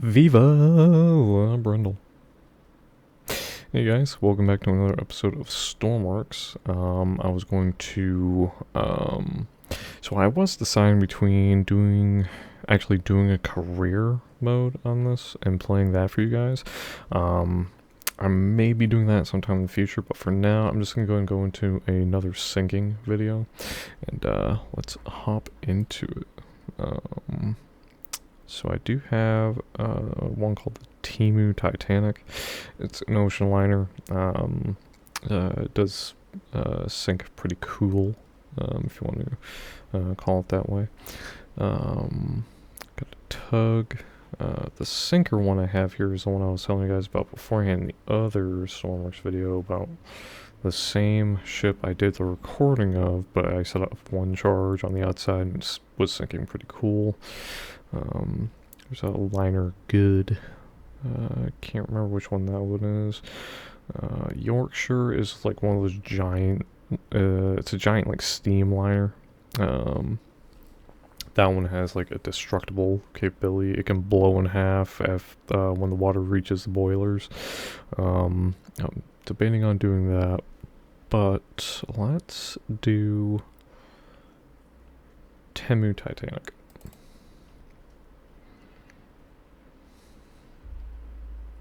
Viva la Brundle. Hey guys, welcome back to another episode of Stormworks. I was going to, so I was deciding between actually doing a career mode on this and playing that for you guys. I may be doing that sometime in the future, but for now, I'm just going to go and go into another syncing video, and let's hop into it. So I do have one called the Timu Titanic. It's an ocean liner. It does sink pretty cool, if you want to call it that way. Got a tug. The sinker one I have here is the one I was telling you guys about beforehand in the other Stormworks video about the same ship I did the recording of, but I set up one charge on the outside and it was sinking pretty cool. There's a liner good. I can't remember which one that one is. Yorkshire is like one of those giant, it's a giant like steam liner. That one has like a destructible capability. It can blow in half when the water reaches the boilers. I'm debating on doing that, but let's do Temu Titanic.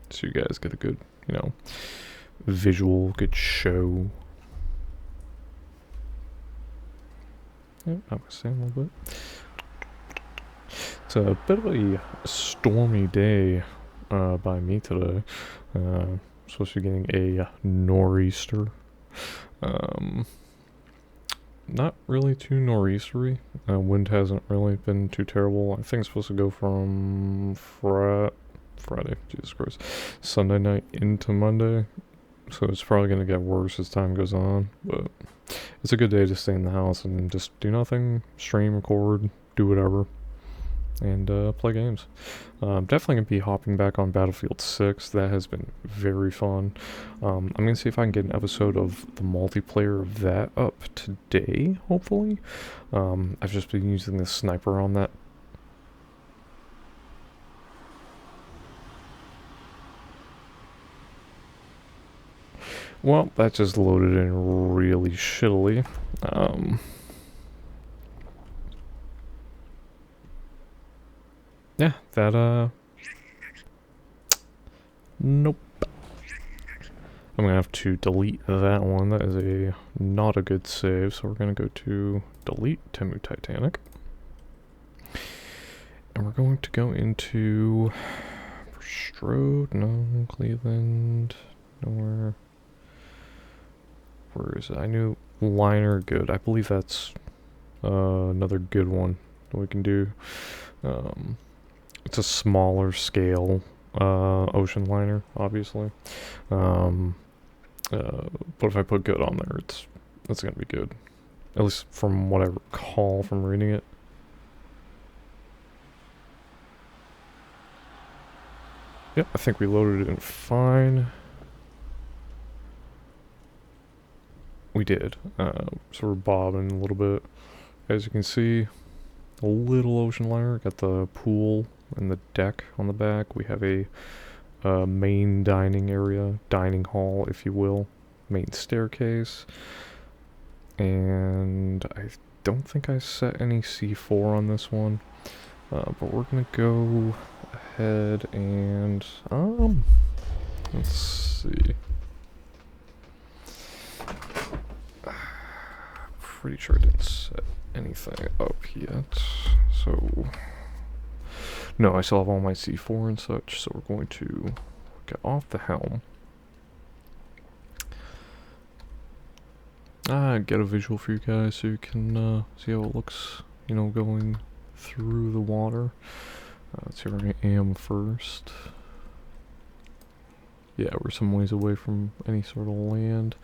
So you guys get a good, visual, good show. Yep, I'm gonna say a little bit. It's a bit of a stormy day by me today. Supposed to be getting a nor'easter. Not really too nor'eastery. Wind hasn't really been too terrible. I think it's supposed to go from Friday, Jesus Christ, Sunday night into Monday, so it's probably going to get worse as time goes on, but it's a good day to stay in the house and just do nothing, stream, record, do whatever, and play games. Definitely going to be hopping back on Battlefield 6. That has been very fun. I'm going to see if I can get an episode of the multiplayer of that up today, hopefully. I've just been using the sniper on that. Well, that just loaded in really shittily. Yeah, that, nope. I'm gonna have to delete that one. That is not a good save, so we're gonna go to delete Temu Titanic. And we're going to go into Strode, no, Cleveland, nowhere. Where is it? I knew liner, good. I believe that's another good one that we can do. It's a smaller scale ocean liner, obviously. But if I put good on there, it's gonna be good. At least from what I recall from reading it. Yep, I think we loaded it in fine. We did. So we're bobbing a little bit. As you can see, a little ocean liner. Got the pool and the deck on the back. We have a main dining area, dining hall, if you will. Main staircase. And I don't think I set any C4 on this one. But we're gonna go ahead and, let's see. Pretty sure I didn't set anything up yet, so no, I still have all my C4 and such, so we're going to get off the helm. Get a visual for you guys so you can see how it looks, going through the water. Let's see where I am first. Yeah, we're some ways away from any sort of land.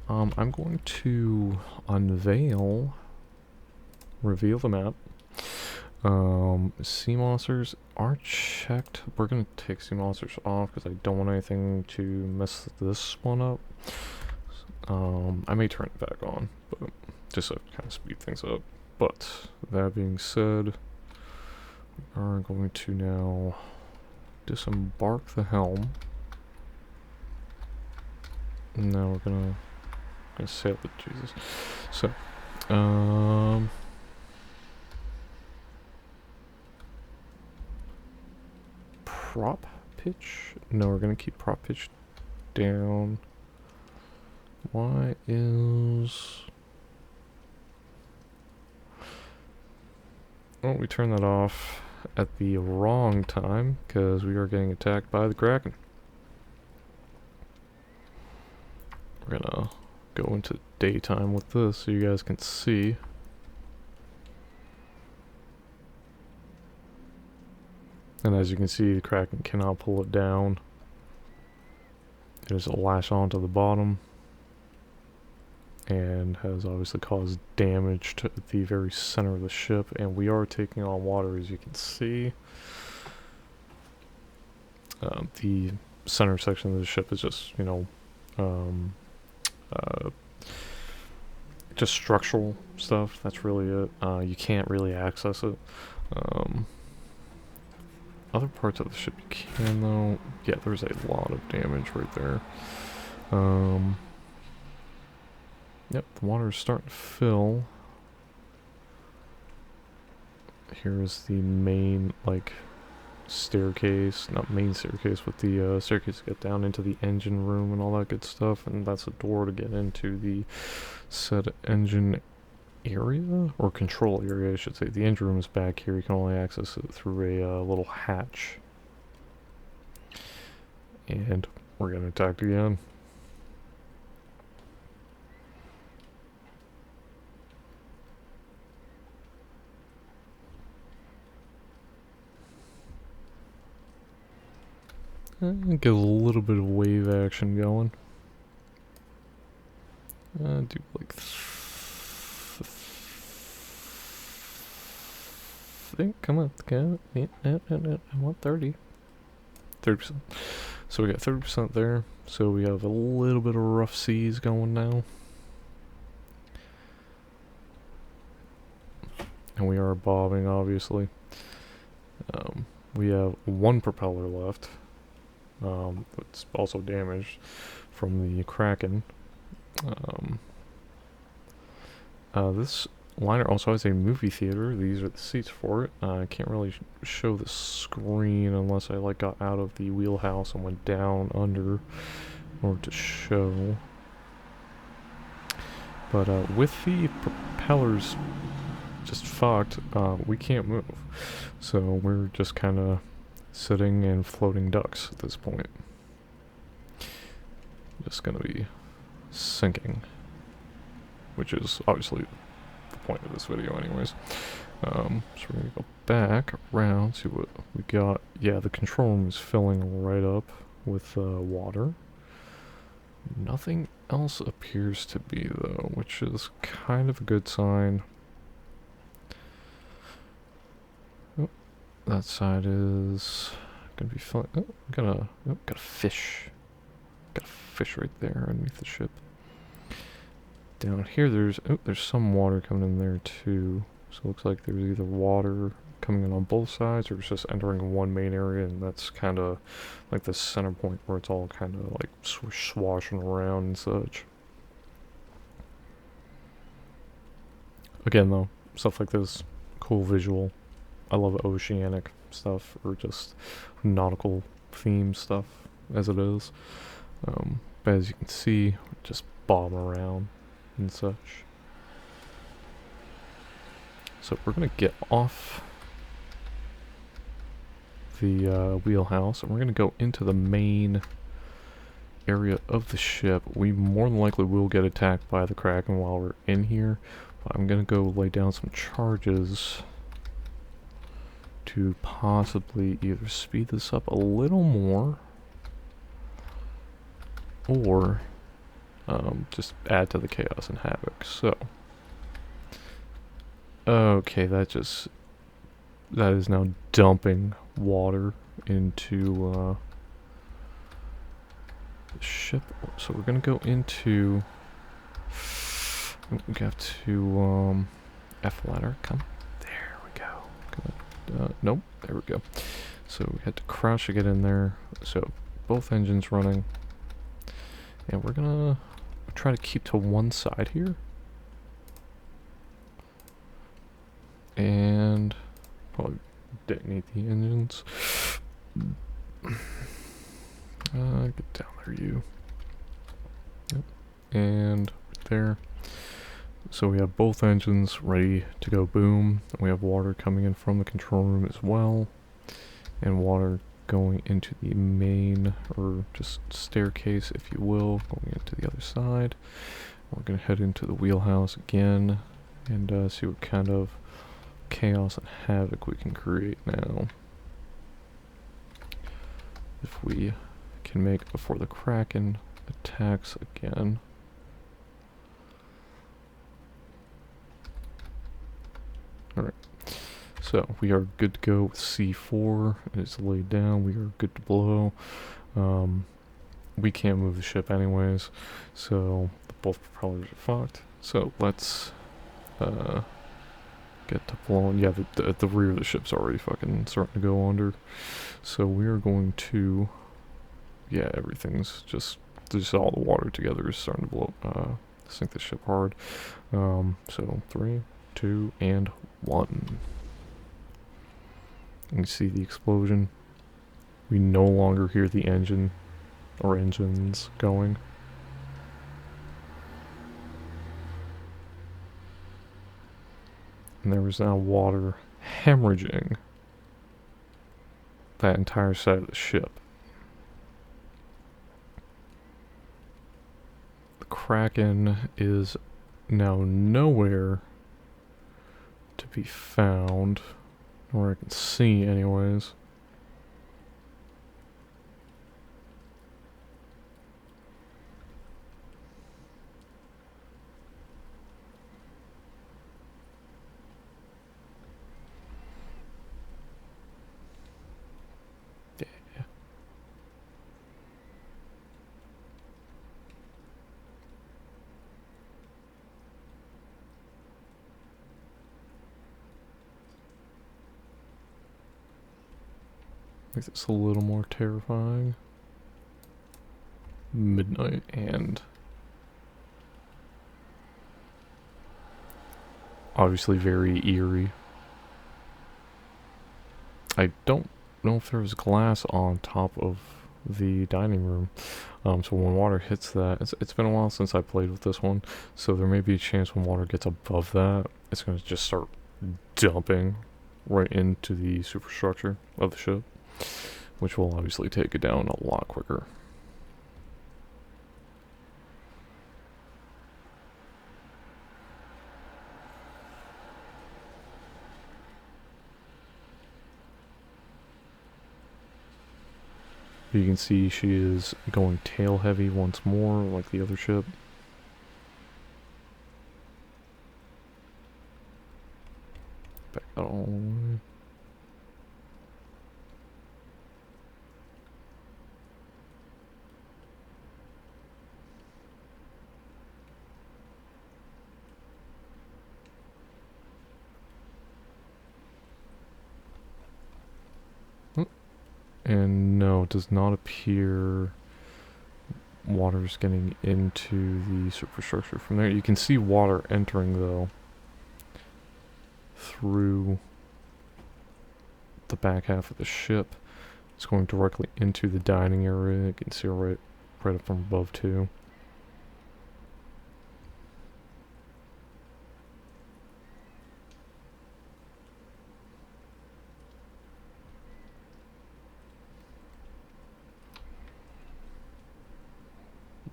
I'm going to reveal the map. Sea monsters are checked. We're gonna take sea monsters off because I don't want anything to mess this one up. I may turn it back on, but just to kind of speed things up. But that being said, we are going to now disembark the helm. And now we're gonna sail it, Jesus. So, prop pitch? No, we're gonna keep prop pitch down. Why is... Oh, we turned that off at the wrong time because we are getting attacked by the Kraken. We're gonna go into daytime with this so you guys can see. And as you can see, the Kraken cannot pull it down. It is a lash onto the bottom and has obviously caused damage to the very center of the ship, and we are taking on water, as you can see. The center section of the ship is just, you know, just structural stuff. That's really it. You can't really access it. Other parts of the ship you can, though. Yeah, there's a lot of damage right there. Yep, the water is starting to fill. Here is the main, like, staircase. Not main staircase, but the staircase to get down into the engine room and all that good stuff. And that's a door to get into the said engine area, or control area, I should say. The engine room is back here. You can only access it through a little hatch. And we're getting attacked again. Get a little bit of wave action going. Do like come on, yeah, I want 30%. So we got 30% there. So we have a little bit of rough seas going now. And we are bobbing, obviously. We have one propeller left. It's also damaged from the Kraken. This liner also has a movie theater. These are the seats for it. I can't really show the screen unless I like got out of the wheelhouse and went down under in order to show. But with the propellers just fucked, we can't move. So we're just kind of sitting and floating ducks at this point. Just gonna be sinking, which is obviously the point of this video anyways. So we're gonna go back around, see what we got. Yeah, the control room is filling right up with water. Nothing else appears to be, though, which is kind of a good sign. Oh, that side is gonna be filling. Oh, got a fish. Got a fish right there underneath the ship. Down here, there's some water coming in there too. So it looks like there's either water coming in on both sides, or it's just entering one main area, and that's kind of like the center point where it's all kind of like swashing around and such. Again, though, stuff like this, cool visual. I love oceanic stuff, or just nautical themed stuff, as it is. But as you can see, just bob around and such. So we're gonna get off the wheelhouse, and we're gonna go into the main area of the ship. We more than likely will get attacked by the Kraken while we're in here, but I'm gonna go lay down some charges to possibly either speed this up a little more, or just add to the chaos and havoc. So, okay, that is now dumping water into the ship. So we're gonna go into. We have to F ladder. Come, there we go. Nope, there we go. So we had to crash to get in there. So both engines running. And we're gonna try to keep to one side here. And probably detonate the engines. Get down there, you. Yep. And right there. So we have both engines ready to go boom. We have water coming in from the control room as well. And water going into the main, or just staircase, if you will, going into the other side. We're going to head into the wheelhouse again and see what kind of chaos and havoc we can create now. If we can make before the Kraken attacks again. Alright, so we are good to go with C4. It is laid down. We are good to blow. We can't move the ship anyways, so both propellers are fucked. So let's get to blowing. Yeah, the rear of the ship's already fucking starting to go under. So we are going to, yeah, everything's just all the water together is starting to blow, sink the ship hard. So 3, 2, and 1. You can see the explosion. We no longer hear the engine or engines going. And there is now water hemorrhaging that entire side of the ship. The Kraken is now nowhere to be found, or I can see anyways. Makes this a little more terrifying. Midnight and obviously very eerie. I don't know if there was glass on top of the dining room. So when water hits that, it's been a while since I played with this one, so there may be a chance when water gets above that, it's going to just start dumping right into the superstructure of the ship, which will obviously take it down a lot quicker. You can see she is going tail heavy once more, like the other ship. Back that all the way. And no, it does not appear water's getting into the superstructure from there. You can see water entering, though, through the back half of the ship. It's going directly into the dining area. You can see right up from above, too.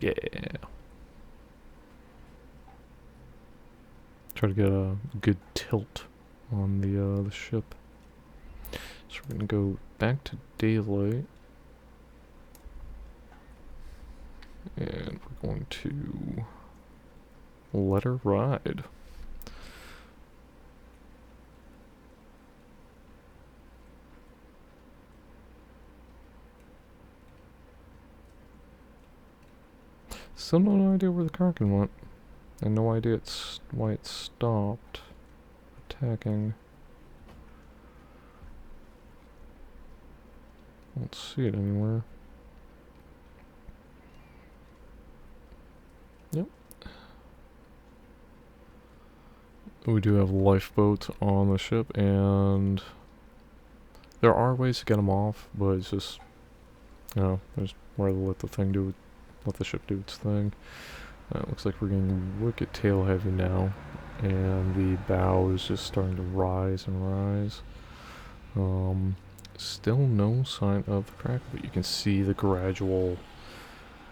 Yeah. Try to get a good tilt on the ship. So we're gonna go back to daylight, and we're going to let her ride. Still no idea where the Kraken went. And no idea why it stopped attacking. I don't see it anywhere. Yep. We do have lifeboats on the ship, and there are ways to get them off, but it's just, you know, there's rather let the ship do its thing. It looks like we're getting wicked tail heavy now, and the bow is just starting to rise and rise. Still no sign of the crack, but you can see the gradual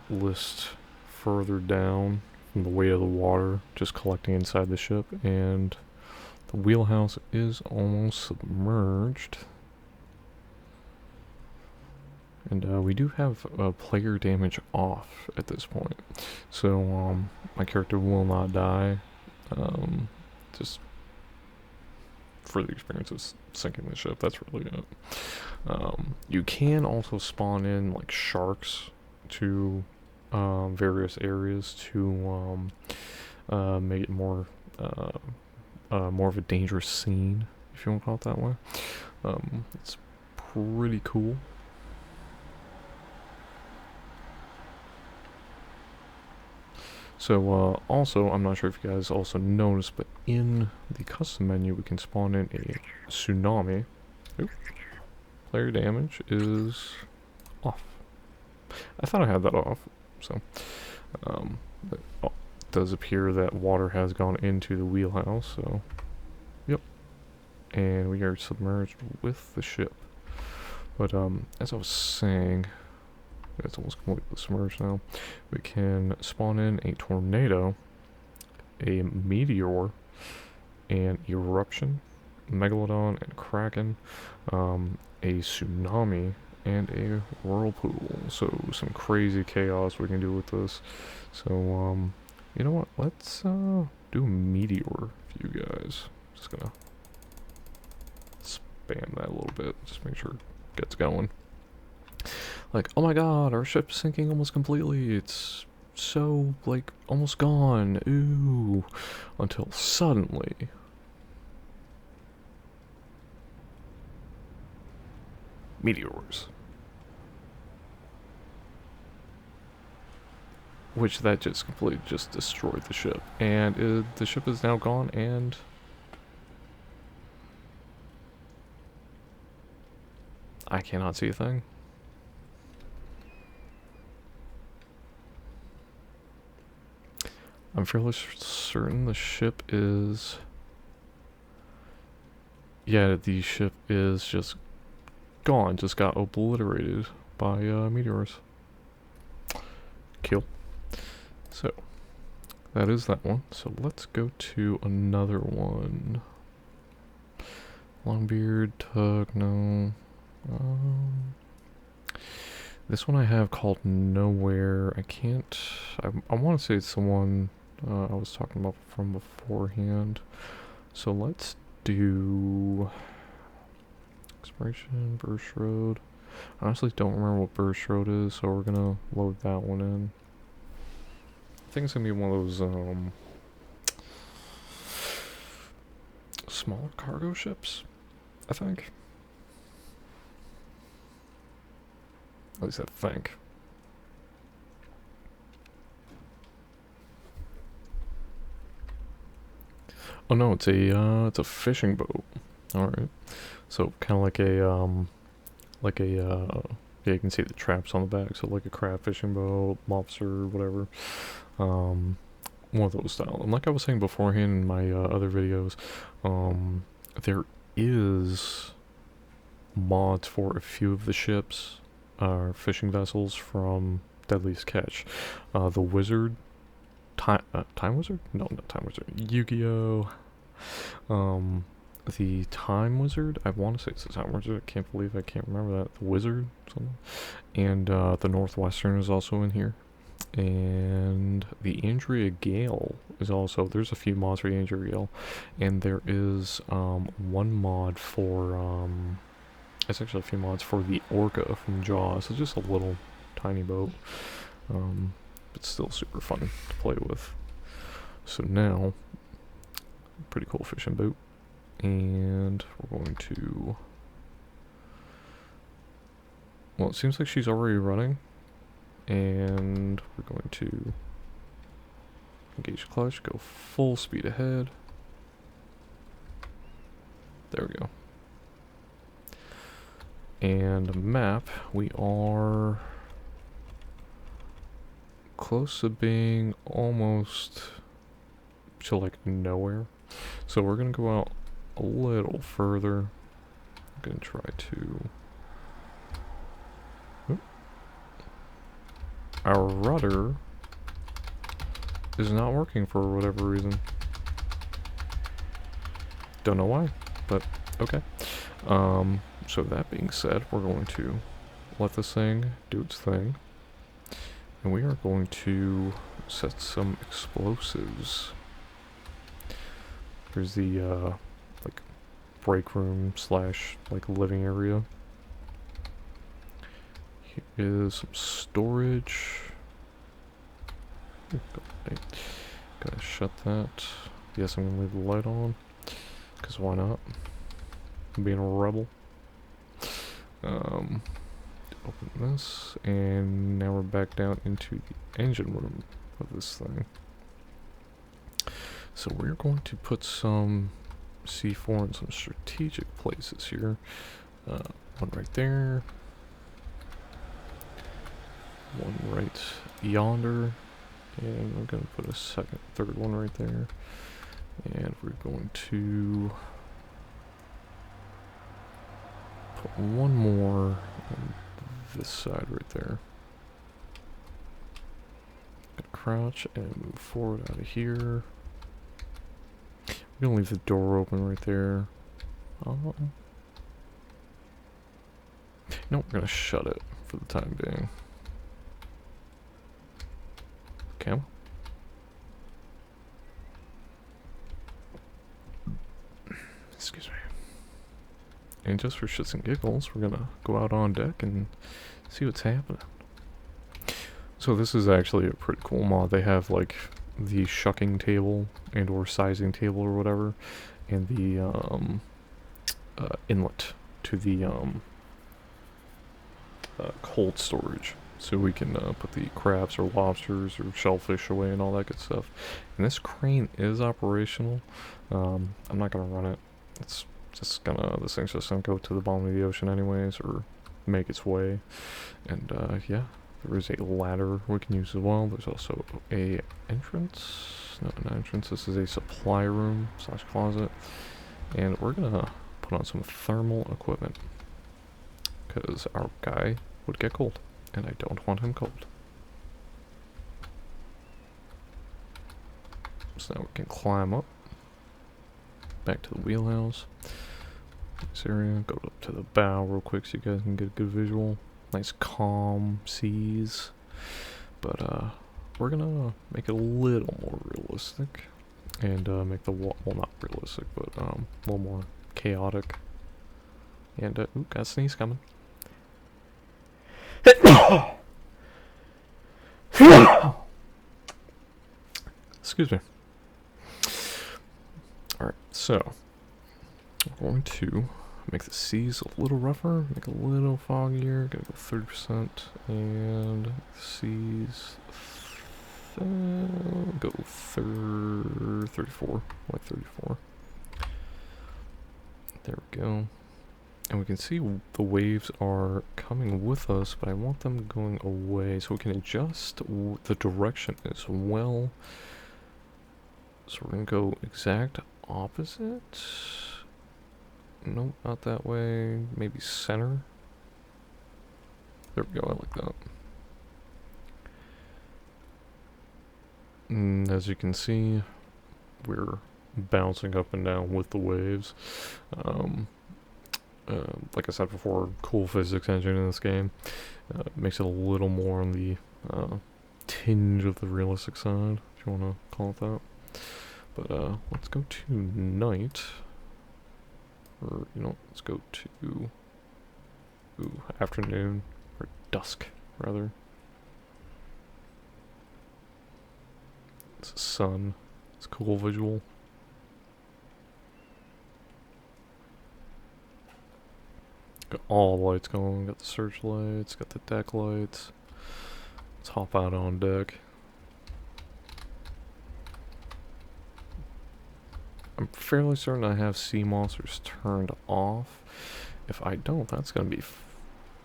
list further down from the weight of the water just collecting inside the ship, and the wheelhouse is almost submerged. And we do have player damage off at this point, so my character will not die, just for the experience of sinking the ship. That's really it. You can also spawn in like sharks to various areas to make it more of a dangerous scene, if you want to call it that way. It's pretty cool. So also, I'm not sure if you guys also noticed, but in the custom menu we can spawn in a tsunami. Oop. Player damage is off. I thought I had that off, so but, it does appear that water has gone into the wheelhouse, so yep. And we are submerged with the ship. But as I was saying, it's almost completely submerged now. We can spawn in a tornado, a meteor, an eruption, megalodon and kraken, a tsunami, and a whirlpool. So some crazy chaos we can do with this. So you know what? Let's do a meteor for you guys. Just gonna spam that a little bit. Just make sure it gets going. Like, oh my god, our ship's sinking almost completely. It's so, like, almost gone. Ooh. Until suddenly, meteors. Which that just completely just destroyed the ship. And the ship is now gone, and I cannot see a thing. I'm fairly certain the ship is... Yeah, the ship is just gone. Just got obliterated by meteors. Kill. So, that is that one. So let's go to another one. Longbeard, Tug, no. This one I have called Nowhere. I can't... I want to say it's the one I was talking about from beforehand. So let's do... Exploration, Burst Road. I honestly don't remember what Burst Road is, so we're gonna load that one in. I think it's gonna be one of those, smaller cargo ships, I think. At least I think. Oh no, it's a fishing boat. Alright. So kind of yeah, you can see the traps on the back, so like a crab fishing boat, lobster, whatever. One of those style. And like I was saying beforehand in my other videos, there is mods for a few of the ships, fishing vessels from Deadliest Catch. The Wizard, Time Wizard? No, not Time Wizard. Yu-Gi-Oh! The Time Wizard, I want to say it's the Time Wizard, I can't believe I can't remember that. The Wizard, something. And the Northwestern is also in here. And the Andrea Gale is also, there's a few mods for the Andrea Gale. And there is one mod for, it's actually a few mods for the Orca from Jaws. It's just a little tiny boat. But still super fun to play with. So now, pretty cool fishing boat. And we're going to Well, it seems like she's already running. And we're going to engage clutch, go full speed ahead. There we go. And map, we are close to being almost to like nowhere. So we're gonna go out a little further. I'm gonna try to... Oop. Our rudder is not working for whatever reason. Don't know why, but okay. So that being said, we're going to let this thing do its thing. And we are going to set some explosives. Here's the, like, break room slash, like, living area. Here is some storage. Gotta shut that. Yes, I'm gonna leave the light on. Because why not? I'm being a rebel. Open this, and now we're back down into the engine room of this thing. So we're going to put some C4 in some strategic places here. One right there. One right yonder. And we're going to put a third one right there. And we're going to put one more on this side right there. Gonna crouch and move forward out of here. We're gonna leave the door open right there. No, we're gonna shut it for the time being. Cam? Excuse me. And just for shits and giggles, we're gonna go out on deck and see what's happening. So this is actually a pretty cool mod. They have like the shucking table and or sizing table or whatever, and the inlet to the cold storage. So we can put the crabs or lobsters or shellfish away and all that good stuff. And this crane is operational. I'm not gonna run it. It's just gonna, this thing's just gonna go to the bottom of the ocean anyways, or make its way. And yeah, there is a ladder we can use as well. There's also a entrance. No, not entrance. This is a supply room slash closet. And we're gonna put on some thermal equipment, because our guy would get cold, and I don't want him cold. So now we can climb up back to the wheelhouse. This area, go up to the bow real quick so you guys can get a good visual. Nice calm seas. But we're gonna make it a little more realistic, and make the well, not realistic, but a little more chaotic. And ooh, got a sneeze coming. Excuse me. Alright, so we're going to make the seas a little rougher, make it a little foggier, gotta go 30%, and the seas go 34, like 34. There we go. And we can see the waves are coming with us, but I want them going away, so we can adjust the direction as well. So we're gonna go exact opposite. Nope, not that way. Maybe center. There we go, I like that. And as you can see, we're bouncing up and down with the waves. Like I said before, cool physics engine in this game. Makes it a little more on the tinge of the realistic side, if you want to call it that. But let's go to night. Or, you know, let's go to afternoon, or dusk, rather. It's the sun. It's a cool visual. Got all the lights going. Got the searchlights. Got the deck lights. Let's hop out on deck. I'm fairly certain I have sea monsters turned off. If I don't, that's gonna be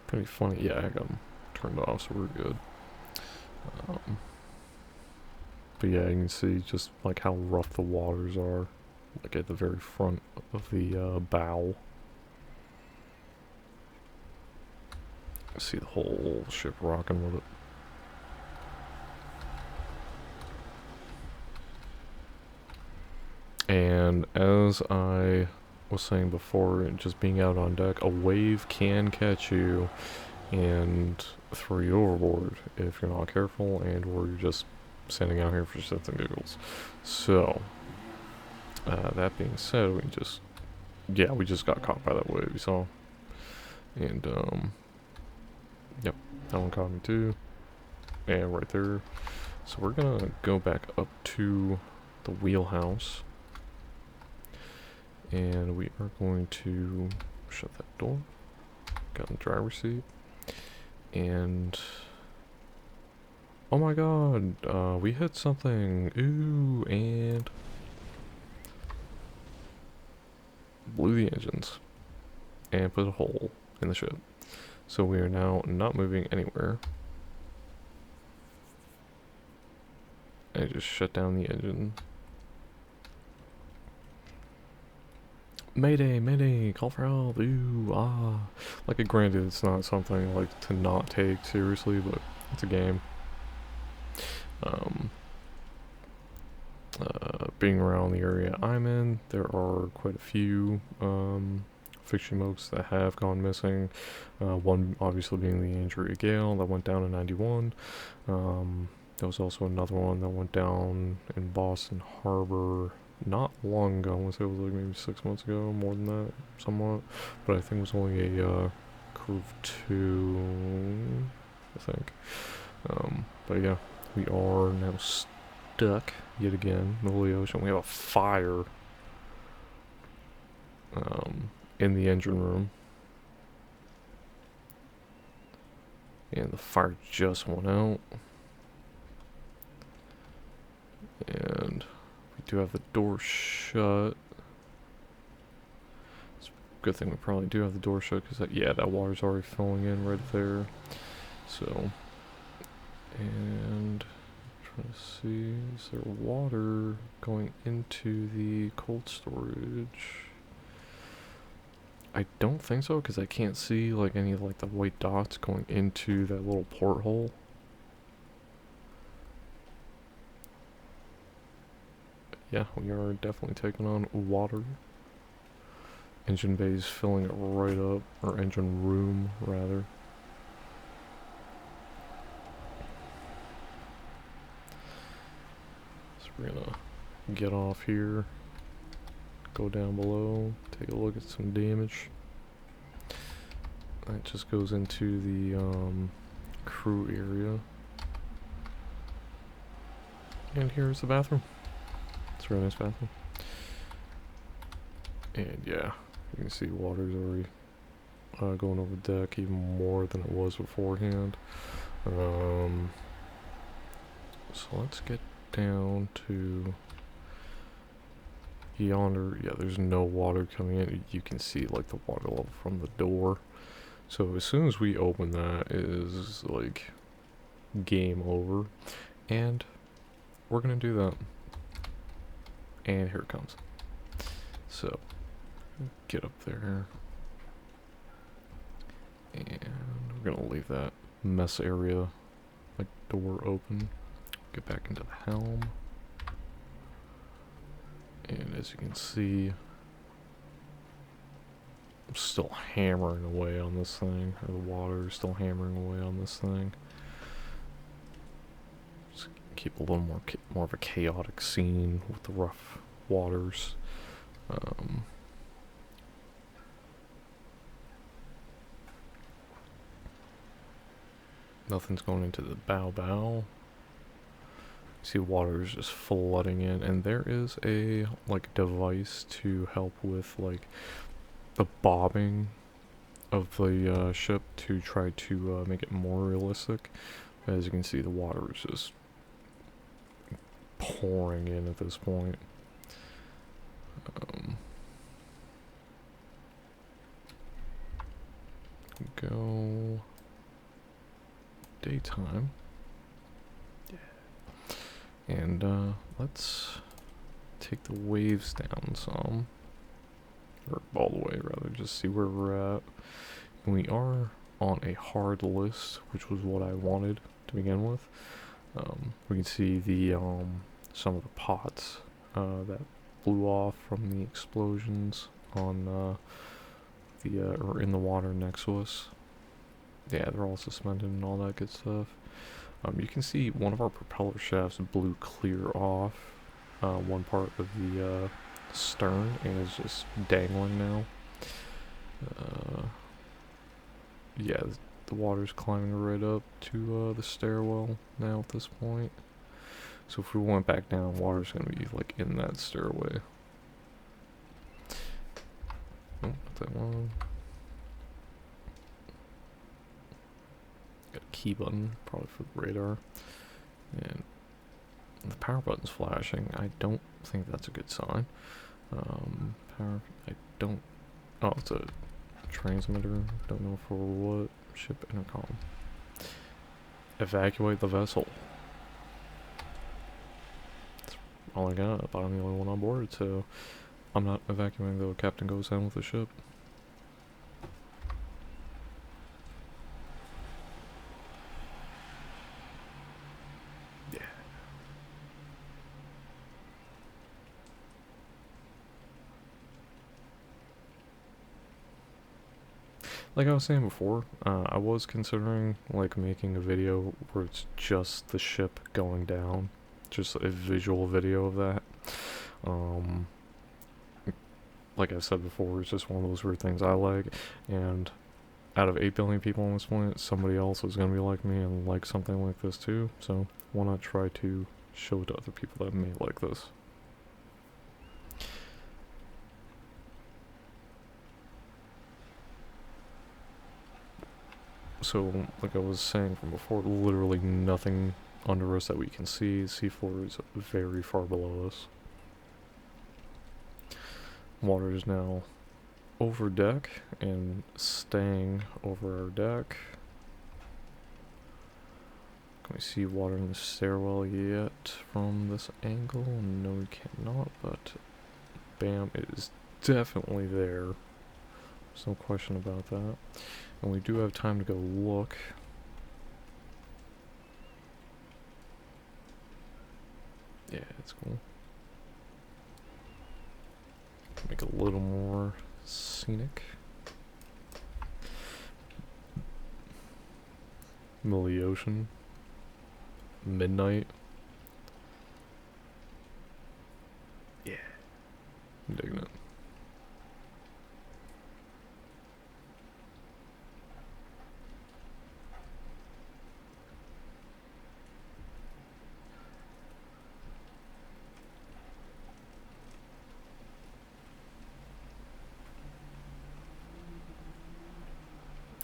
pretty funny. Yeah, I got them turned off, so we're good. But yeah, you can see just like how rough the waters are, like at the very front of the bow. See the whole ship rocking with it. And as I was saying before, just being out on deck, a wave can catch you and throw you overboard if you're not careful and or you're just standing out here for shits and giggles. So, that being said, we just got caught by that wave, you saw? And, yep, that one caught me too. And right there. So we're gonna go back up to the wheelhouse. And we are going to shut that door. Got in the driver's seat. And oh my god, we hit something. Ooh, and blew the engines and put a hole in the ship. So we are now not moving anywhere. And just shut down the engine. Mayday, mayday, call for help, ooh, ah. Like, granted, it's not something, like, to not take seriously, but it's a game. Being around the area I'm in, there are quite a few, fixture modes that have gone missing. One, obviously, being the Andrea Gale that went down in 91. There was also another one that went down in Boston Harbor not long ago. I want to say it was like maybe 6 months ago, more than that, somewhat. But I think it was only a crew of 2, I think. But yeah, we are now stuck yet again in the middle of the ocean. We have a fire in the engine room. And the fire just went out. And we do have the door shut. It's a good thing we probably do have the door shut because yeah, that water's already filling in right there. So, and trying to see, is there water going into the cold storage? I don't think so because I can't see like any of like the white dots going into that little porthole. Yeah, we are definitely taking on water. Engine bay's filling it right up, or engine room rather. So we're gonna get off here, go down below, take a look at some damage. That just goes into the crew area. And here's the bathroom. It's a really nice bathroom. And yeah, you can see water's already going over deck even more than it was beforehand. So let's get down to yonder. Yeah, there's no water coming in. You can see like the water level from the door. So as soon as we open that, it is like game over. And we're gonna do that. And here it comes. So get up there. And we're gonna leave that mess area, like door open. Get back into the helm. And as you can see, I'm still hammering away on this thing. Or the water is still hammering away on this thing. Just keep a little more of a chaotic scene with the rough waters. Nothing's going into the bow. See, water is just flooding in, and there is a like device to help with like the bobbing of the ship to try to make it more realistic. As you can see, the water is just pouring in at this point. Go daytime. Yeah. And let's take the waves down some. Or all the way, rather, just see where we're at. And we are on a hard list, which was what I wanted to begin with. We can see the some of the pots that blew off from the explosions on or in the water next to us. Yeah, they're all suspended and all that good stuff. You can see one of our propeller shafts blew clear off one part of the stern and is just dangling now. Yeah, the water's climbing right up to the stairwell now at this point. So if we went back down, water's gonna be like in that stairway. Oh, not that one. Got a key button, probably for the radar. And the power button's flashing. I don't think that's a good sign. Power, I don't, oh, it's a transmitter, don't know for what. Ship intercom. Evacuate the vessel. That's all I got, but I'm the only one on board, so I'm not evacuating though. Captain goes down with the ship. Yeah. Like I was saying before, I was considering like making a video where it's just the ship going down, just a visual video of that. Like I said before, it's just one of those weird things I like, and out of 8 billion people on this planet, somebody else is gonna be like me and like something like this too. So why not try to show it to other people that may like this? So, like I was saying from before, literally nothing under us that we can see. Seafloor is very far below us. Water is now over deck and staying over our deck. Can we see water in the stairwell yet from this angle? No, we cannot, but bam, it is definitely there. There's no question about that. And we do have time to go look. Yeah, it's cool. Make it a little more scenic. Middle of the ocean. Midnight. Yeah. I'm digging it.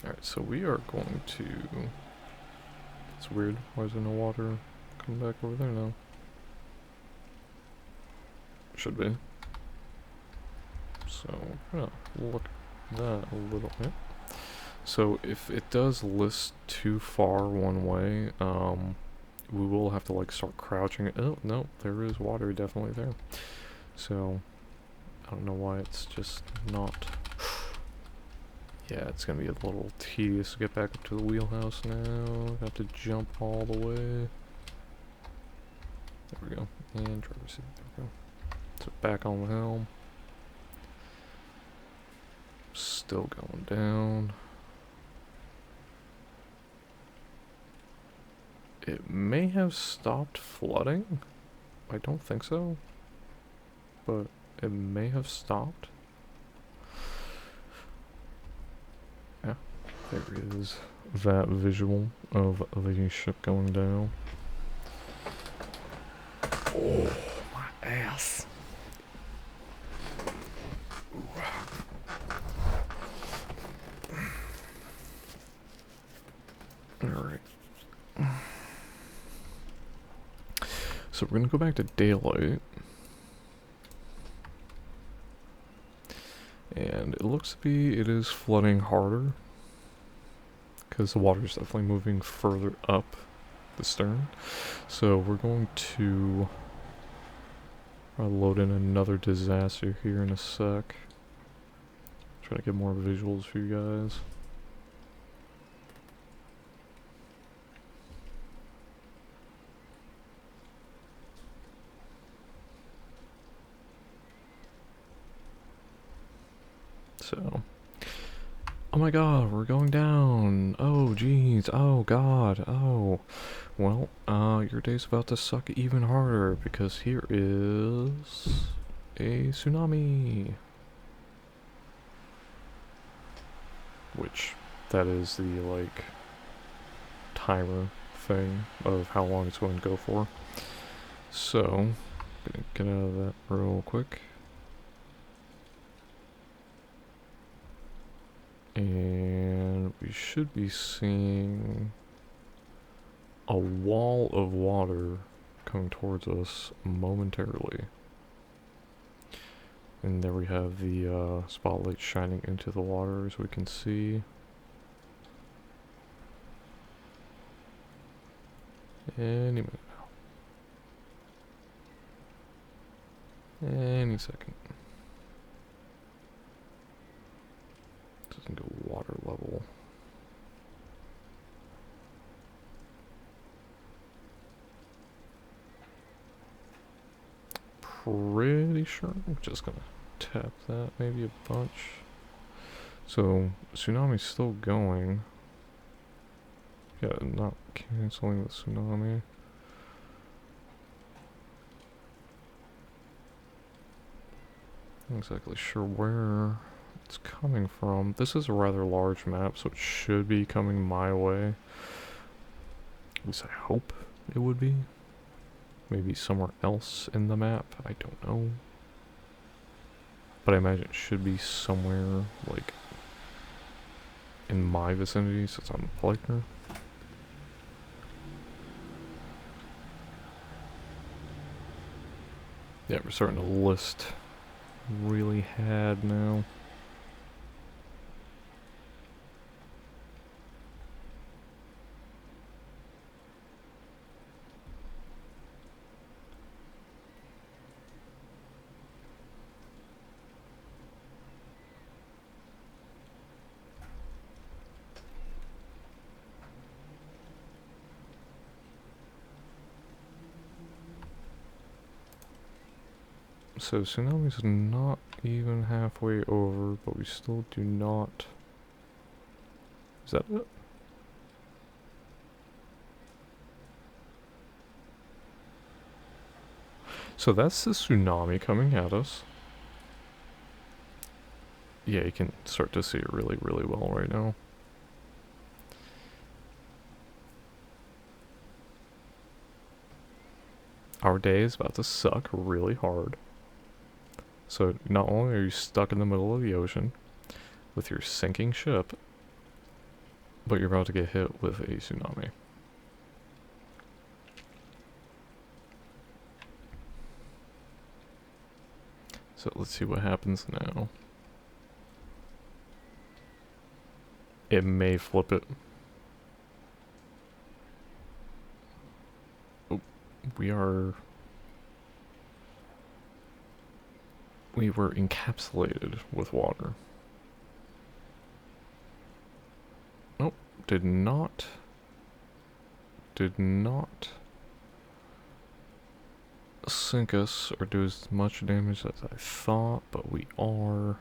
Alright, so we are going to... It's weird. Why is there no water coming back over there now? Should be. So, we're gonna look at that a little bit. So, if it does list too far one way, we will have to like start crouching. Oh, no, there is water definitely there. So, I don't know why it's just not... Yeah, it's gonna be a little tedious to get back up to the wheelhouse now. Have to jump all the way. There we go. And driver's seat. There we go. So back on the helm. Still going down. It may have stopped flooding. I don't think so. But it may have stopped. Yeah, there is that visual of the ship going down. Oh, my ass. Alright. So we're gonna go back to daylight. And it looks to be it is flooding harder. Because the water is definitely moving further up the stern. So we're going to load in another disaster here in a sec. Try to get more visuals for you guys. So, oh my god, we're going down. Oh jeez, oh god, oh. Well, your day's about to suck even harder because here is a tsunami. Which, that is the, like, timer thing of how long it's going to go for. So, gonna get out of that real quick. And we should be seeing a wall of water coming towards us momentarily. And there we have the spotlight shining into the water as we can see. Any minute now. Any second. Doesn't go water level. Pretty sure I'm just gonna tap that maybe a bunch. So tsunami's still going. Yeah, not canceling the tsunami. Not exactly sure where it's coming from. This is a rather large map, so it should be coming my way. At least I hope it would be. Maybe somewhere else in the map, I don't know. But I imagine it should be somewhere, like, in my vicinity, since I'm a player. Yeah, we're starting to list really had now. So tsunami's not even halfway over, but we still do not... Is that it? So that's the tsunami coming at us. Yeah, you can start to see it really, really well right now. Our day is about to suck really hard. So not only are you stuck in the middle of the ocean with your sinking ship, but you're about to get hit with a tsunami. So let's see what happens now. It may flip it. Oh, we were encapsulated with water. Nope, did not sink us or do as much damage as I thought, but we are...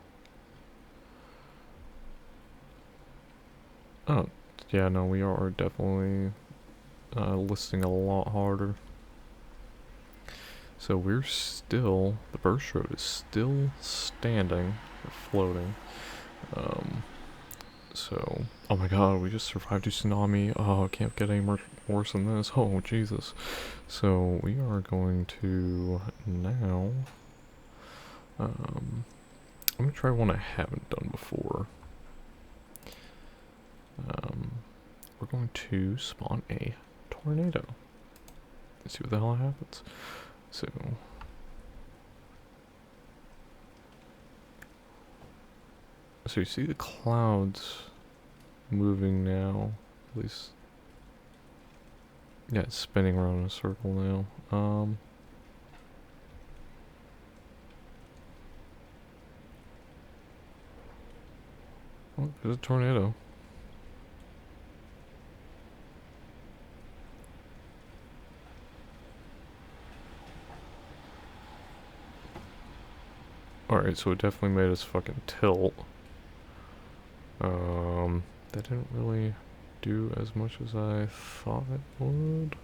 Oh, yeah, no, we are definitely listing a lot harder. So we're still, the burst road is still standing, or floating. So, oh my god, we just survived a tsunami. Oh, it can't get any worse than this. Oh, Jesus. So, we are going to now, I'm going to try one I haven't done before. we're going to spawn a tornado. Let's see what the hell happens. So you see the clouds moving now, at least. Yeah, it's spinning around in a circle now. Oh, there's a tornado. Alright, so it definitely made us fucking tilt. That didn't really do as much as I thought it would.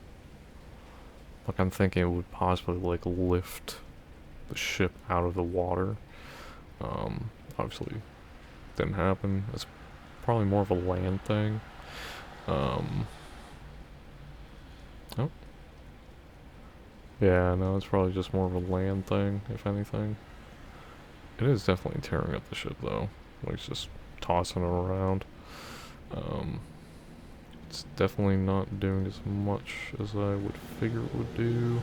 Like, I'm thinking it would possibly, like, lift the ship out of the water. Obviously didn't happen. It's probably more of a land thing. Oh. Yeah, no, it's probably just more of a land thing, if anything. It is definitely tearing up the ship, though. Like, it's just tossing it around. It's definitely not doing as much as I would figure it would do.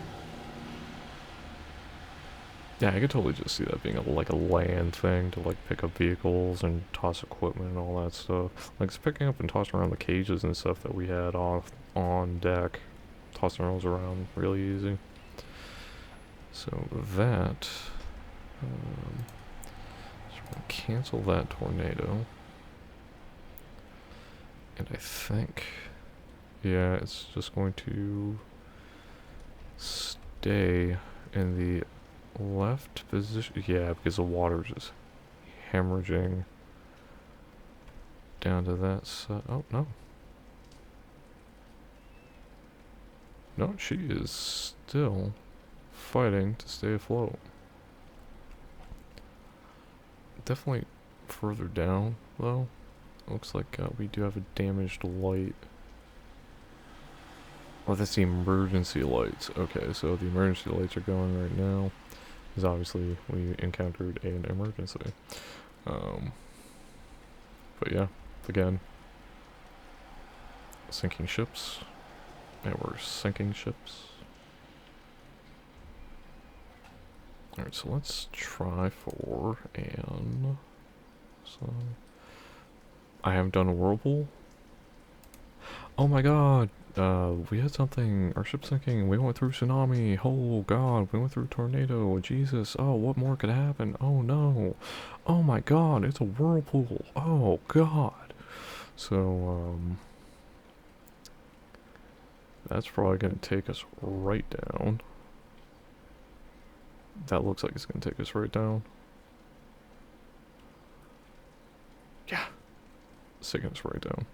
Yeah, I could totally just see that being like a land thing to like pick up vehicles and toss equipment and all that stuff. Like it's picking up and tossing around the cages and stuff that we had off on deck. Tossing those around really easy. So that, so we're gonna cancel that tornado. And I think, yeah, it's just going to stay in the left position. Yeah, because the water's just hemorrhaging down to that side. Oh, no. No, she is still fighting to stay afloat. Definitely further down, though. Looks like we do have a damaged light. Oh, that's the emergency lights. Okay, so the emergency lights are going right now. Because obviously we encountered an emergency. But yeah, again, sinking ships. Yeah, we're sinking ships. Alright, so let's try for an... So, I haven't done a whirlpool. Oh my god! We had something, our ship's sinking, we went through tsunami, oh god, we went through tornado, Jesus, oh, what more could happen, oh no, oh my god, it's a whirlpool, oh god. So, that's probably gonna take us right down. That looks like it's gonna take us right down. Yeah, it's taking us right down.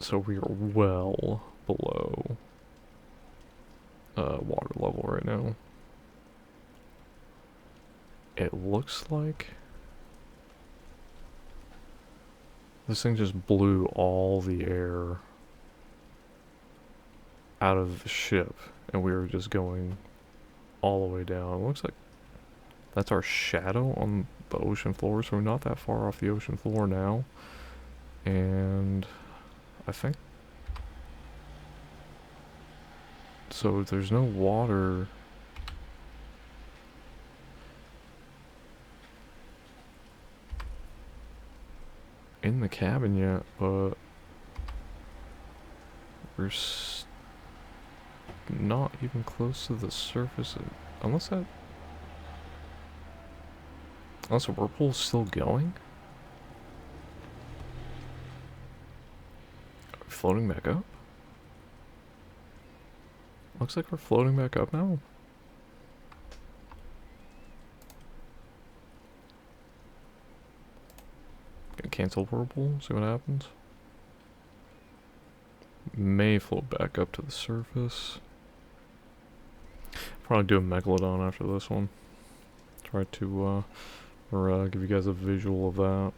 So we are well below water level right now. It looks like this thing just blew all the air out of the ship and we were just going all the way down. It looks like that's our shadow on the ocean floor, so we're not that far off the ocean floor now. And I think so. There's no water in the cabin yet, but we're not even close to the surface. Unless the whirlpool's still going? Are we floating back up? Looks like we're floating back up now. Gonna cancel whirlpool, see what happens. May float back up to the surface. Probably do a megalodon after this one. Try to give you guys a visual of that.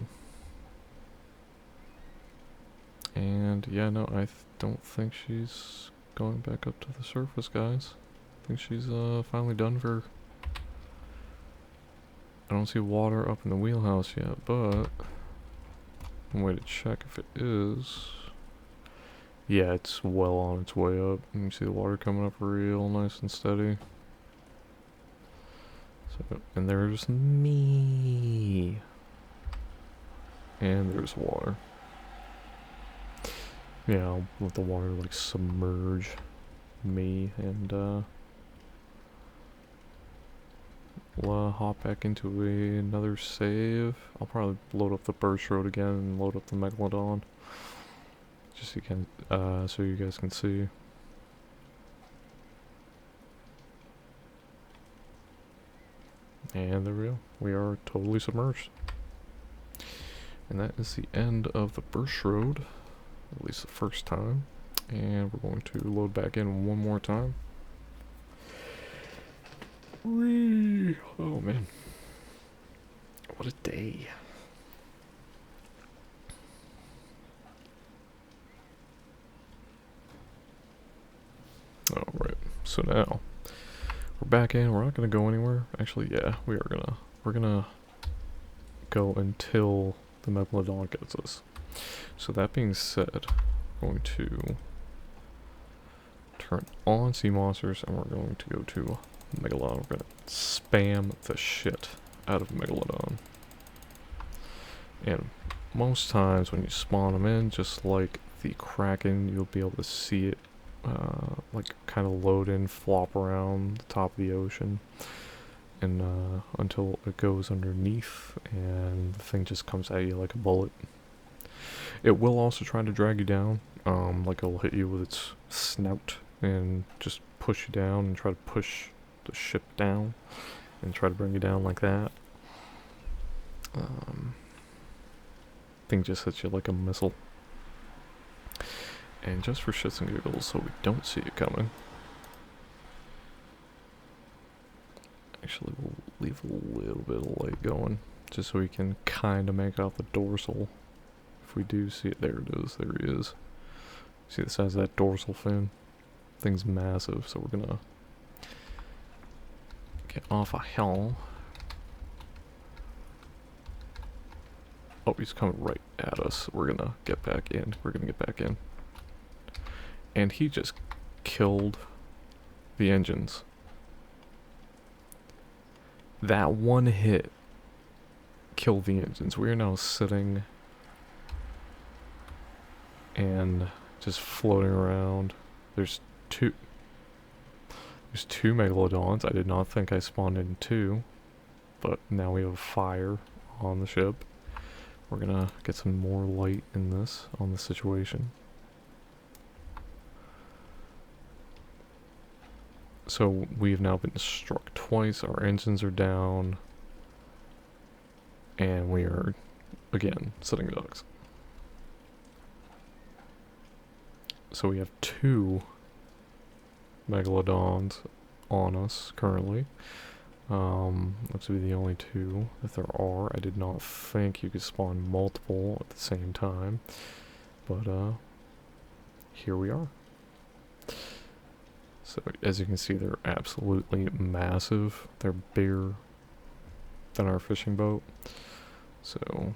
And yeah, no, I don't think she's going back up to the surface, guys. I think she's finally done for I don't see water up in the wheelhouse yet, but one way to check if it is. Yeah, it's well on its way up. You can see the water coming up real nice and steady. So, and there's me. And there's water. Yeah, I'll let the water like submerge me, and we'll hop back into another save. I'll probably load up the Burst Road again and load up the Megalodon. Just so you guys can see. And there we go. We are totally submerged. And that is the end of the Burst Road, at least the first time. And we're going to load back in one more time. Whee! Oh man. What a day. Alright, so now we're back in. We're not gonna go anywhere. Actually, yeah, we're gonna go until the Megalodon gets us. So that being said, we're going to turn on sea monsters and we're going to go to Megalodon. We're gonna spam the shit out of Megalodon. And most times when you spawn them in, just like the Kraken, you'll be able to see it like kind of load in, flop around the top of the ocean, and until it goes underneath and the thing just comes at you like a bullet. It will also try to drag you down, like it'll hit you with its snout and just push you down and try to push the ship down and try to bring you down like that. Thing just hits you like a missile. And just for shits and giggles, so we don't see it coming. Actually, we'll leave a little bit of light going, just so we can kind of make out the dorsal. If we do see it, there it is, there he is. See the size of that dorsal fin? Thing's massive, so we're gonna get off a hill. Oh, he's coming right at us. We're gonna get back in. We're gonna get back in. And he just killed the engines. That one hit killed the engines. We are now sitting and just floating around. There's two Megalodons. I did not think I spawned in two, but now we have fire on the ship. We're gonna get some more light in this, on the situation. So we've now been struck twice, our engines are down, and we are, again, sitting ducks. So we have two Megalodons on us currently. Looks to be the only two that there are. I did not think you could spawn multiple at the same time, but here we are. So as you can see, they're absolutely massive. They're bigger than our fishing boat. So,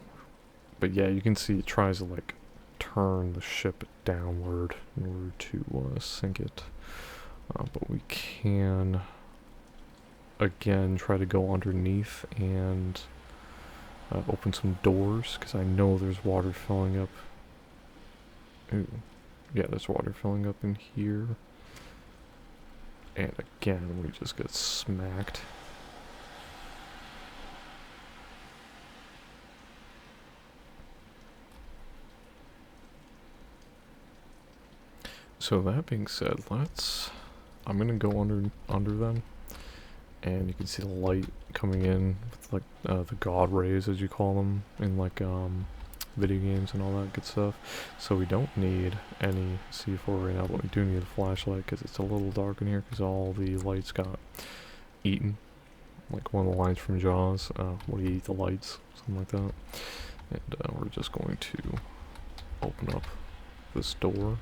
but yeah, you can see it tries to like turn the ship downward in order to sink it. But we can again try to go underneath and open some doors, because I know there's water filling up. Ooh, yeah, there's water filling up in here. And again, we just get smacked. So that being said, I'm gonna go under them, and you can see the light coming in with like the god rays, as you call them, in like video games and all that good stuff. So we don't need any C4 right now, but we do need a flashlight because it's a little dark in here because all the lights got eaten. Like one of the lines from Jaws, where you eat the lights, something like that. And we're just going to open up this door.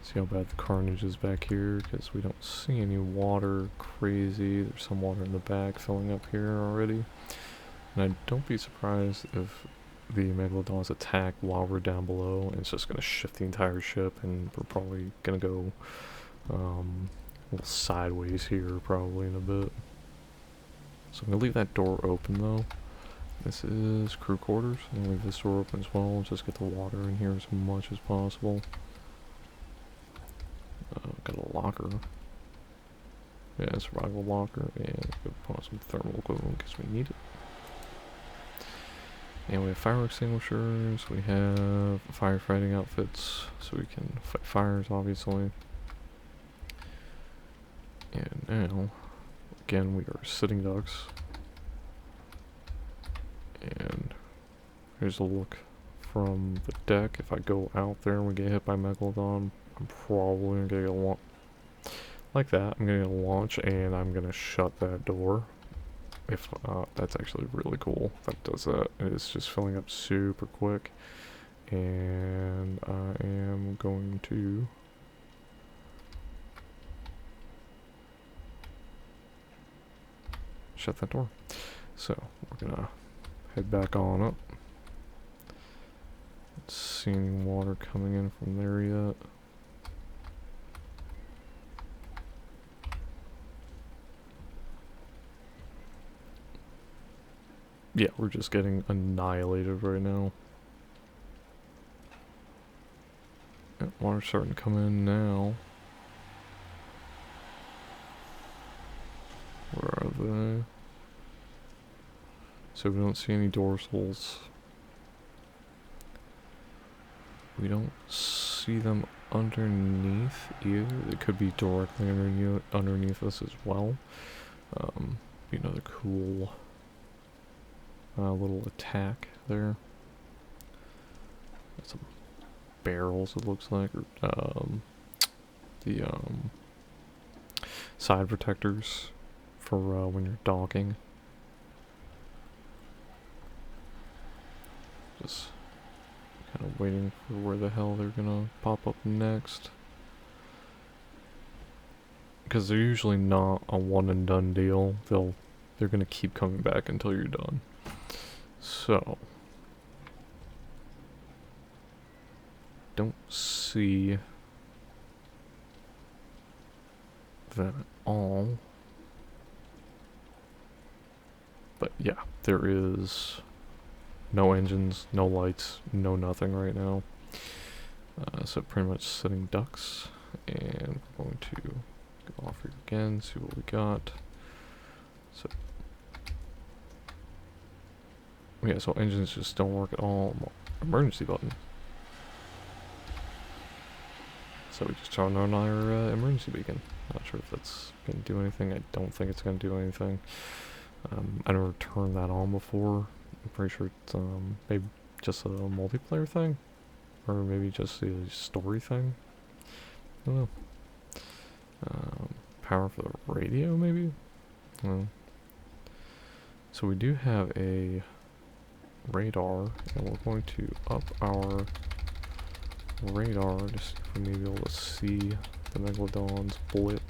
See how bad the carnage is back here, because we don't see any water crazy. There's some water in the back filling up here already. And don't be surprised if the Megalodons attack while we're down below, and it's just going to shift the entire ship, and we're probably going to go a little sideways here probably in a bit. So I'm going to leave that door open though. This is crew quarters. I'm going to leave this door open as well, just get the water in here as much as possible. Got a locker. Yeah, survival locker, and put on some thermal equipment because we need it. And we have fire extinguishers, we have firefighting outfits, so we can fight fires, obviously. And now, again, we are sitting ducks. And here's a look from the deck. If I go out there and we get hit by Megalodon, I'm probably gonna get a launch. Like that, I'm gonna get a launch, and I'm gonna shut that door. If that's actually really cool that does that. It's just filling up super quick, and I am going to shut that door. So we're gonna head back on up. Not see any water coming in from there yet. Yeah, we're just getting annihilated right now. Yeah, water's starting to come in now. Where are they? So we don't see any dorsals. We don't see them underneath either. They could be directly underneath us as well. Be another cool little attack there. Got some barrels, it looks like, or the side protectors for when you're docking. Just kind of waiting for where the hell they're gonna pop up next, because they're usually not a one and done deal. They're gonna keep coming back until you're done. So don't see that at all, but yeah, there is no engines, no lights, no nothing right now. So pretty much sitting ducks, and we're going to go off here again, see what we got. So yeah, so engines just don't work at all. Emergency button. So we just turned on our emergency beacon. Not sure if that's going to do anything. I don't think it's going to do anything. I never turned that on before. I'm pretty sure it's maybe just a multiplayer thing, or maybe just a story thing. I don't know. Power for the radio, maybe? So we do have a radar, and we're going to up our radar to see if we may be able to see the Megalodon's blip.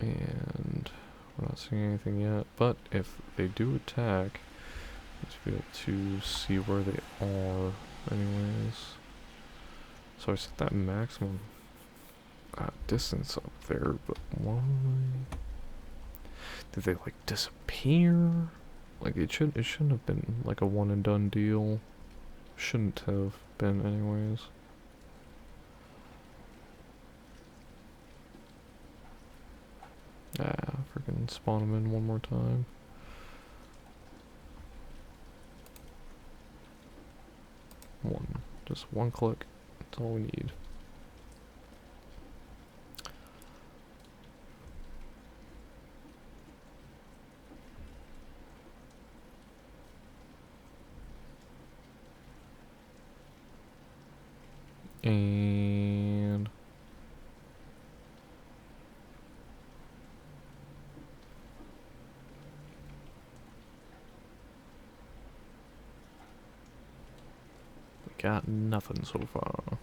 And we're not seeing anything yet, but if they do attack, let's be able to see where they are anyways. So I set that maximum distance up there, but why did they like disappear? Like it shouldn't have been like a one and done deal. Shouldn't have been anyways. Freaking spawn them in one more time. Just one click. That's all we need. And we got nothing so far.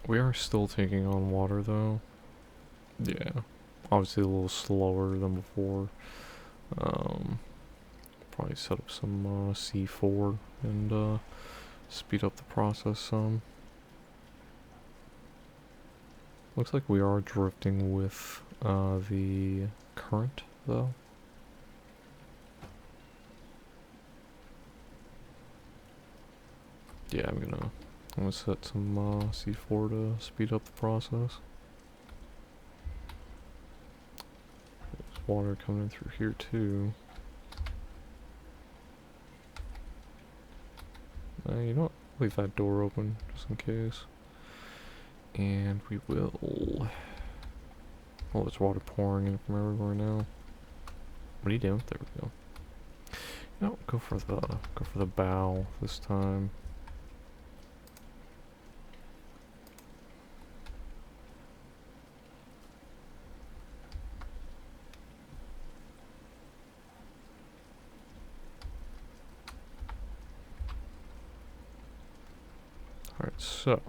We are still taking on water though. Yeah. Obviously a little slower than before. Probably set up some C4 and speed up the process some. Looks like we are drifting with the current though. Yeah, I'm gonna set some C4 to speed up the process. There's water coming in through here too. You know what? Leave that door open just in case. And we will. Oh, there's water pouring in from everywhere now. What are you doing? There we go. No, go for the bow this time. Alright, so.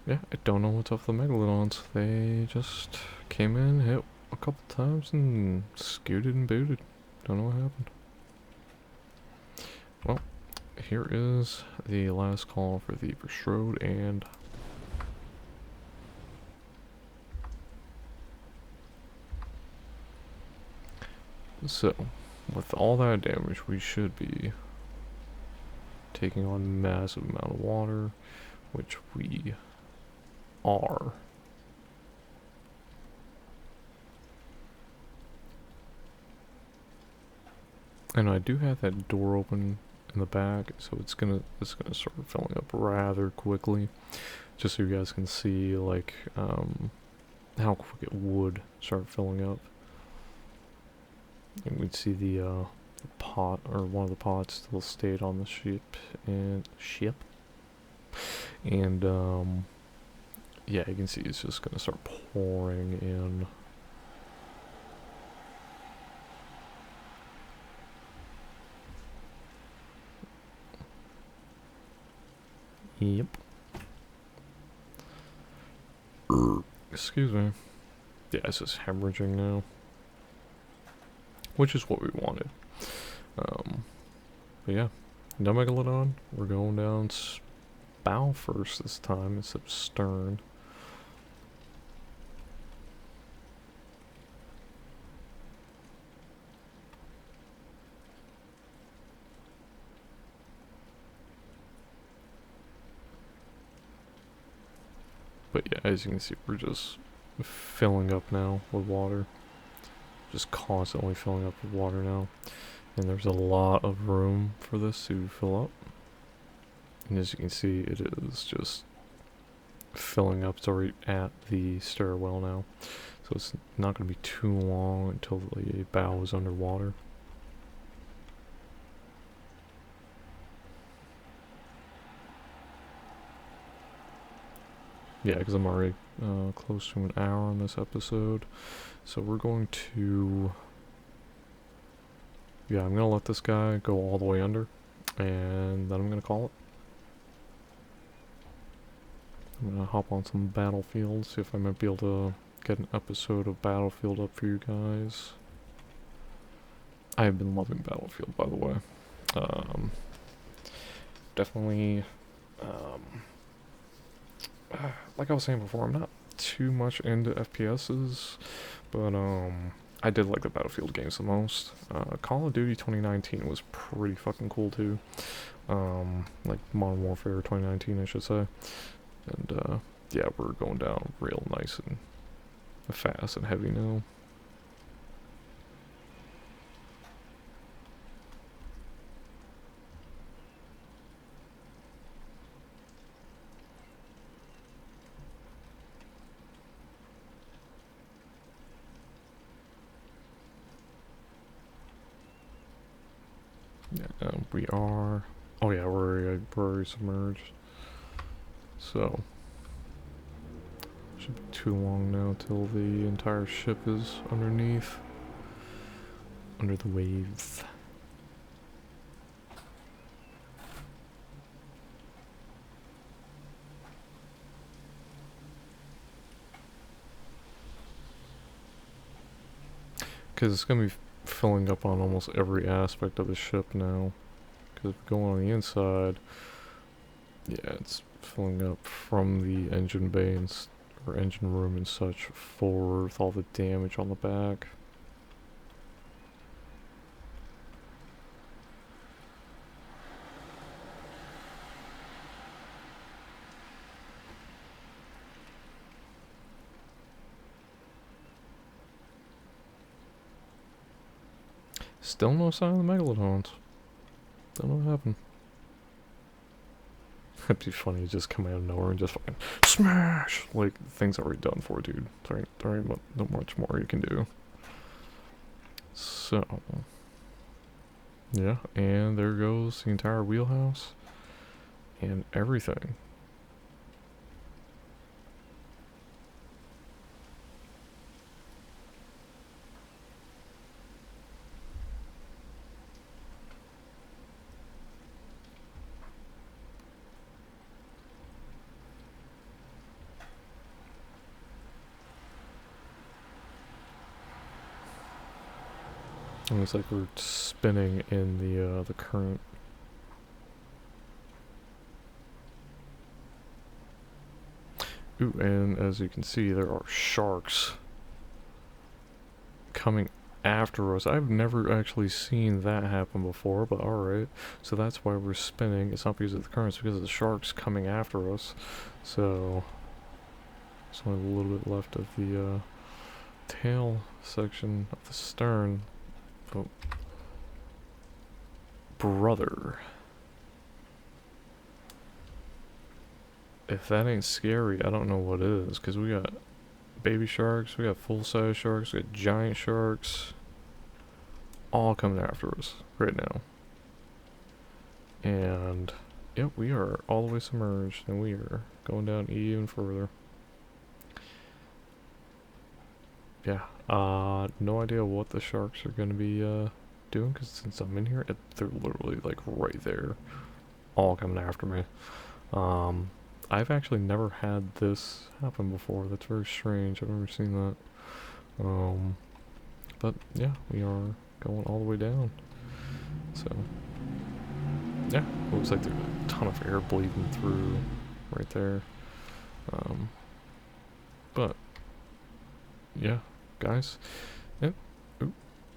Yeah, I don't know what's up with the Megalodons. They just came in, hit a couple times, and scooted and booted. Don't know what happened. Well, here is the last call for the Road, and so, with all that damage, we should be taking on massive amount of water, which we are. And I do have that door open in the back, so it's gonna start filling up rather quickly, just so you guys can see like how quick it would start filling up. And we'd see the pot, or one of the pots still stayed on the ship, and yeah, you can see it's just gonna start pouring in. Yep. Excuse me. Yeah, it's just hemorrhaging now, which is what we wanted. But yeah, no Megalodon. We're going down bow first this time instead of stern. But yeah, as you can see, we're just filling up now with water. Just constantly filling up with water now. And there's a lot of room for this to fill up. And as you can see, it is just filling up. It's already at the stairwell now. So it's not going to be too long until the bow is underwater. Yeah, because I'm already close to an hour on this episode. So we're going to... Yeah, I'm going to let this guy go all the way under. And then I'm going to call it. I'm going to hop on some Battlefield, see if I might be able to get an episode of Battlefield up for you guys. I have been loving Battlefield, by the way. Definitely... like I was saying before, I'm not too much into FPSs, but I did like the Battlefield games the most. Call of Duty 2019 was pretty fucking cool too. Like Modern Warfare 2019, I should say. And yeah, we're going down real nice and fast and heavy now. Yeah, we are. Oh yeah, we're already submerged. So shouldn't be too long now till the entire ship is underneath, under the waves. Because it's going to be filling up on almost every aspect of the ship now. Because if we go on the inside, yeah, it's filling up from the engine bay and or engine room and such forward with all the damage on the back. Still no sign of the megalodons. Don't know what happened. It'd be funny to just come out of nowhere and just fucking smash! Like, thing's already done for, dude. There ain't not much more you can do. So, yeah, and there goes the entire wheelhouse and everything. And it's like we're spinning in the current. Ooh, and as you can see, there are sharks coming after us. I've never actually seen that happen before, but alright. So that's why we're spinning. It's not because of the currents, it's because of the sharks coming after us. So, there's only a little bit left of the tail section of the stern. But, brother. If that ain't scary, I don't know what is, because we got baby sharks, we got full-size sharks, we got giant sharks, all coming after us right now. And, yep, we are all the way submerged, and we are going down even further. Yeah, no idea what the sharks are going to be doing, because since I'm in here, they're literally, like, right there, all coming after me. I've actually never had this happen before. That's very strange. I've never seen that. But yeah, we are going all the way down. So, yeah, looks like there's a ton of air bleeding through right there. But, yeah, guys. Yep. Oop.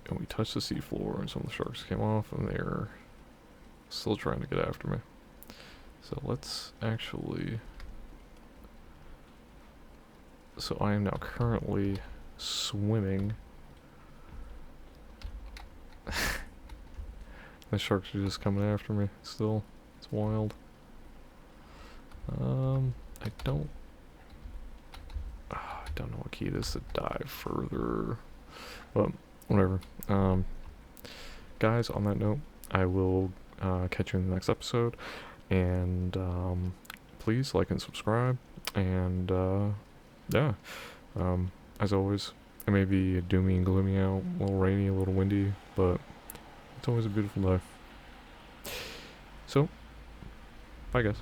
And we touched the seafloor and some of the sharks came off and they're still trying to get after me. So let's actually, so I am now currently swimming. The sharks are just coming after me still. It's wild. I don't know what key it is to dive further, but whatever. Guys, on that note, I will catch you in the next episode. And please like and subscribe, and yeah, as always, it may be doomy and gloomy out, a little rainy, a little windy, but it's always a beautiful day. So, bye guys.